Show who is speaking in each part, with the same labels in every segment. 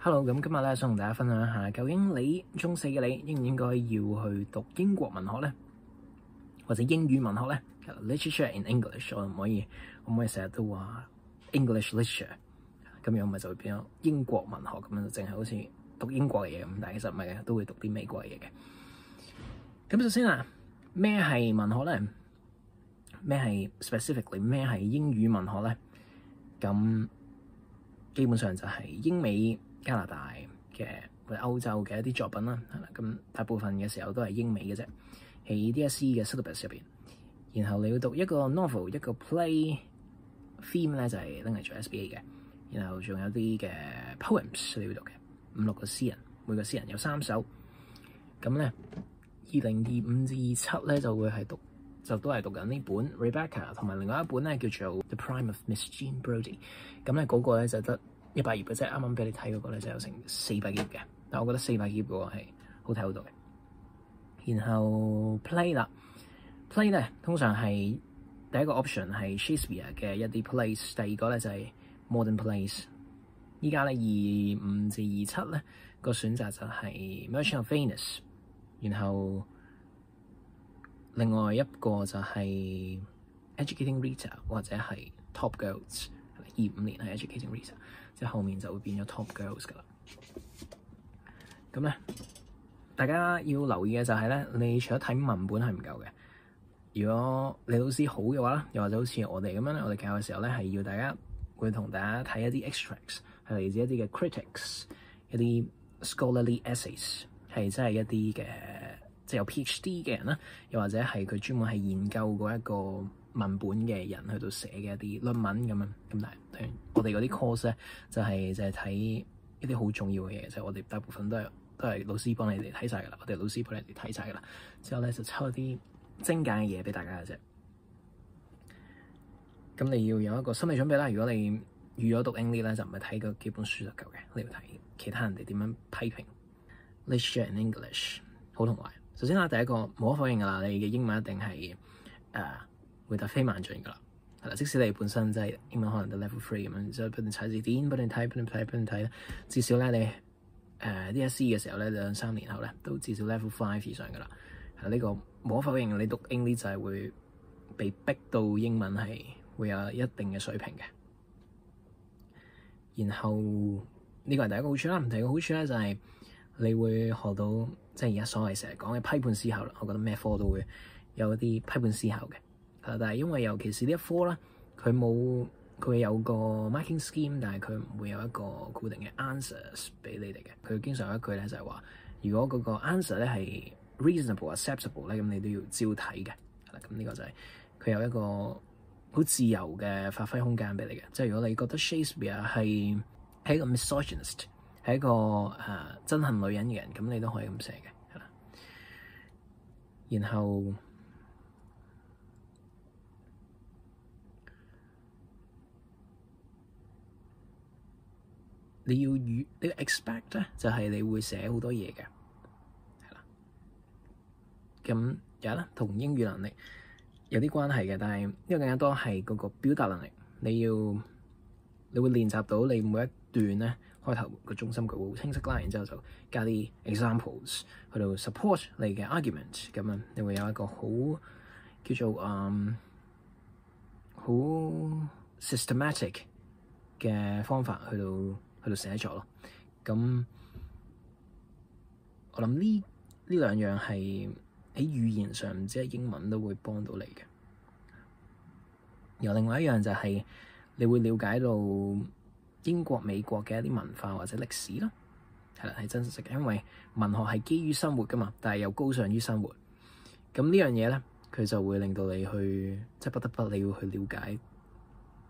Speaker 1: Hello，咁今日咧想同大家分享一下，究竟你中四嘅你應唔應該要去讀英國文學咧，或者英語文學咧 ？Literature in English， 我唔可以成日都話 English literature， 咁樣咪就會變咗英國文學咁樣，就淨係好似讀英國嘅嘢咁，但係其實唔係嘅，都會讀啲美國嘅嘢嘅。咁首先啊，咩係文學咧？咩係 specifically 咩係英語文學咧？咁基本上就係英美加拿大嘅或者歐洲嘅一啲作品啦，係啦，咁大部分嘅時候都係英美嘅啫，喺 DSE 嘅 syllabus 入邊。然後你要讀一個 novel 一個 play theme 咧，就係拎嚟做 SBA 嘅。然後仲有啲嘅 poems 你要讀嘅，5-6個詩人，每個詩人有3首。咁咧2025至27咧就會係就都係讀緊呢本 Rebecca 同埋另外一本咧叫做 The Prime of Miss Jean Brodie。咁咧嗰個咧就得100頁嘅啫，啱啱俾你睇嗰個咧就有成400頁嘅，但我覺得400頁嗰個係好睇好多嘅。然後 play 啦 ，play 咧通常係第一個 option 係 Shakespeare 嘅一啲 plays， 第二個咧就係 modern plays。依家咧25至27咧個選擇就係 Merchant of Venice， 然後另外一個就係 Educating Rita 或者係 Top Girls。25年係 Educating Rita， 即係後面就會變咗 Top Girls 噶啦。咁咧，大家要留意嘅就係咧，你除咗睇文本係唔夠嘅。如果你老師好嘅話咧，又或者好似我哋咁樣咧，我哋教嘅時候咧係要大家會同大家睇一啲 extracts， 係嚟自一啲嘅 critics， 一啲 scholarly essays， 係真係一啲嘅即係有 PhD 嘅人啦，又或者係佢專門係研究過一個文本嘅人去到寫嘅一啲論文咁樣。咁但係我哋嗰啲 course 咧就係睇一啲好重要嘅嘢，就係我哋大部分都係老師幫你哋睇晒㗎啦，我哋老師幫你哋睇晒㗎啦，之後咧就抽一啲精簡嘅嘢俾大家嘅啫。咁你要有一個心理準備啦。如果你預咗讀 English 咧，就唔係睇個幾本書就夠嘅，你要睇其他人哋點樣批評 Literature in English 好同壞。首先啦，第一個無可否認㗎啦，你嘅英文一定係會突飛猛進㗎啦，係啦。即使你本身即係英文可能得 level 3咁樣，之後不斷查字典、不斷睇，至少咧你DSE 嘅時候咧2-3年後咧都至少 level 5以上㗎啦。係呢個無可否認，你讀 English 就係會被逼到英文係會有一定嘅水平嘅。然後呢個係第一個好處啦，第二個好處咧就係你會學到即係而家所謂成日講嘅批判思考啦。我覺得咩科都會有一啲批判思考嘅。但係因為尤其是呢一科啦，佢有個 marking scheme， 但係佢唔會有一個固定嘅 answers 俾你哋嘅。佢經常有一句咧就係話，如果嗰個 answer 咧係 reasonable acceptable 咧，咁你都要照睇嘅。係啦，咁呢個就係佢有一個好自由嘅發揮空間俾你嘅。即係如果你覺得 Shakespeare 係一個 misogynist， 係一個憎恨女人嘅人，咁你都可以咁寫嘅。係啦，然後你要expect 咧，就係你會寫好多嘢嘅，係啦。咁有啦，同英語能力有啲關係嘅，但係呢個更加多係嗰個表達能力。你會練習到你每一段咧開頭個中心句會好清晰啦，然之後就加啲 examples 去到 support 你嘅 argument， 咁樣你會有一個好叫做好 systematic 嘅方法去到寫作咯。咁我諗呢兩樣係喺語言上唔知係英文都會幫到你嘅。然後另外一樣就係你會了解到英國、美國嘅一啲文化或者歷史咯，係啦，係真實嘅。因為文學係基於生活㗎嘛，但係又高尚於生活。咁呢樣嘢咧，佢就會令到你去即係不得不你要去了解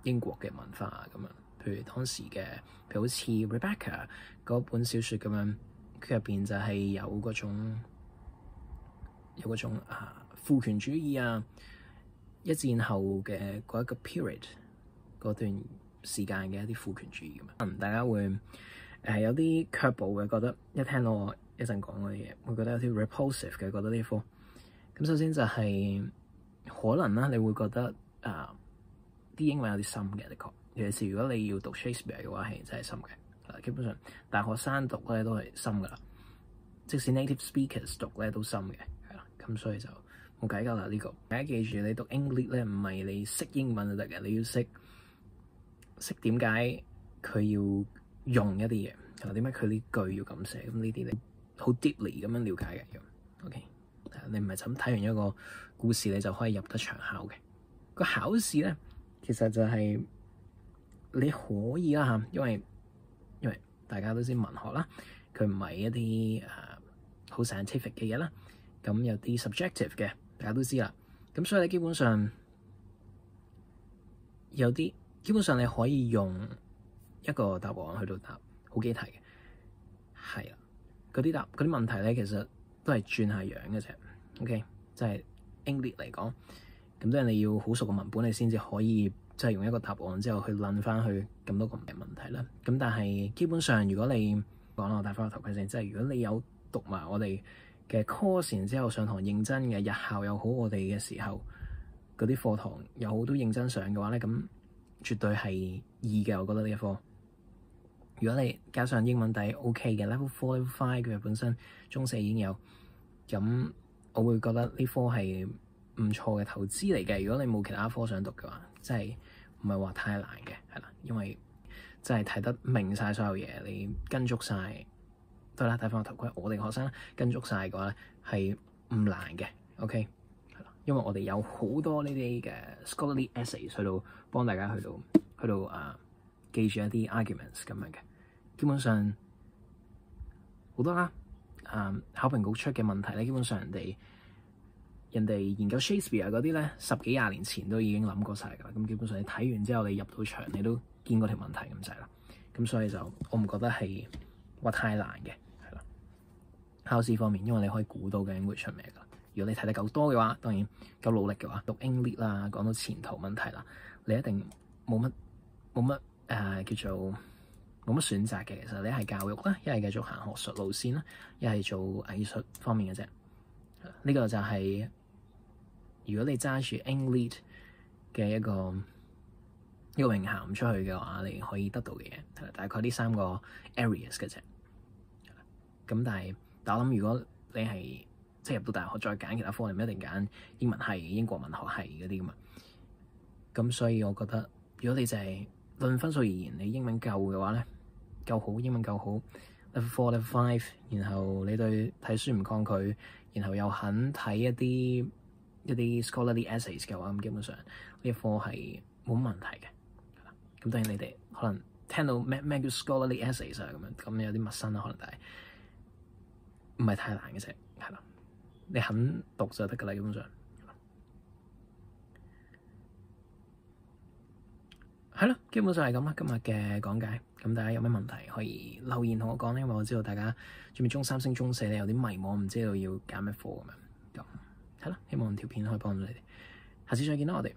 Speaker 1: 英國嘅文化咁樣。譬如當時嘅，譬如好似 Rebecca 嗰本小説咁樣，佢入邊就係有嗰種父權主義啊，一戰後嘅嗰一個 period 嗰段時間嘅一啲父權主義咁樣。大家會有啲卻步嘅，覺得一聽到我一陣講嗰啲嘢，會覺得有啲 repulsive 嘅，覺得呢科。咁首先就係可能啦，你會覺得啲英文有啲深嘅，的確。尤其是如果你要讀 Shakespeare 嘅話，係真係深嘅。基本上大學生讀咧都係深噶啦，即使 native speakers 讀咧都深嘅，係啦。咁所以就冇計㗎啦呢個。大家記住，你讀 English 咧唔係你識英文就得嘅，你要識點解佢要用一啲嘢，同埋點解佢呢句要咁寫。咁呢啲你好 deeply 咁樣了解嘅。OK， 你唔係就咁睇完一個故事你就可以入得場考嘅。個考試咧其實就係你可以啦嚇，因為大家都知文學啦，佢唔係一啲好 scientific 嘅嘢啦，咁有啲 subjective 嘅，大家都知啦。咁所以你基本上你可以用一個答案去到答好幾題嘅，係啦。嗰啲問題咧，其實都係轉下樣嘅啫。OK， 即係 English 嚟講，咁即係你要好熟個文本，你先至可以即係用一個答案之後去論翻去咁多個問題啦。咁但係基本上，如果你講啦，我戴翻個頭盔先，即係如果你有讀埋我哋嘅 course，然之後上堂認真嘅，日校又好，我哋嘅時候嗰啲課堂又好都認真上嘅話咧，咁絕對係易嘅。我覺得呢一科，如果你加上英文底 OK 嘅 level 4、level 5，佢本身中四已經有，咁我會覺得呢科係唔錯嘅投資嚟嘅。如果你冇其他科想讀嘅話，即係唔係話太難嘅，係啦，因為真係睇得明晒所有嘢，你跟足晒。對啦，戴翻個頭盔，我哋學生跟足晒嘅話咧係唔難嘅。OK， 係啦，因為我哋有好多呢啲嘅 scholarly essays 去到幫大家去到記住一啲 arguments 咁樣嘅，基本上好多啦。考評局出嘅問題咧，基本上人哋研究 Shakespeare 嗰啲咧，10幾20年前都已經諗過晒㗎啦。咁基本上你睇完之後，你入到場你都見過條問題咁滯啦。咁所以就我唔覺得係話太難嘅，係啦。考試方面，因為你可以估到嘅 English 出咩㗎。如果你睇得夠多嘅話，當然夠努力嘅話，讀 English 啦，講到前途問題啦，你一定冇乜叫做冇乜選擇嘅。其實你係教育啦，一係繼續行學術路線啦，一係做藝術方面嘅啫。呢個就係如果你揸住 English 嘅一個榮銜出去嘅話，你可以得到嘅嘢，大概呢3個 areas 嘅啫。咁但係我諗，如果你係即係入到大學再揀其他科，你唔一定揀英文系、英國文學系嗰啲噶嘛。咁所以我覺得，如果你就係論分數而言，你英文夠嘅話咧，夠好，英文夠好 level 4、level 5，然後你對睇書唔抗拒，然後又肯睇一啲 scholarly essays 嘅話，咁基本上呢一科係冇乜問題嘅。咁當然你哋可能聽到咩叫 scholarly essays 啊咁有啲陌生啦，可能，但係唔係太難嘅啫，係啦，你肯讀就得㗎啦，基本上係咯，基本上係咁啦。今日嘅講解，咁大家有咩問題可以留言同我講咧，因為我知道大家準備中3升中4咧有啲迷茫，唔知道要揀咩科咁樣。咁係咯，希望條片可以幫到你哋。下次再見啦，我哋。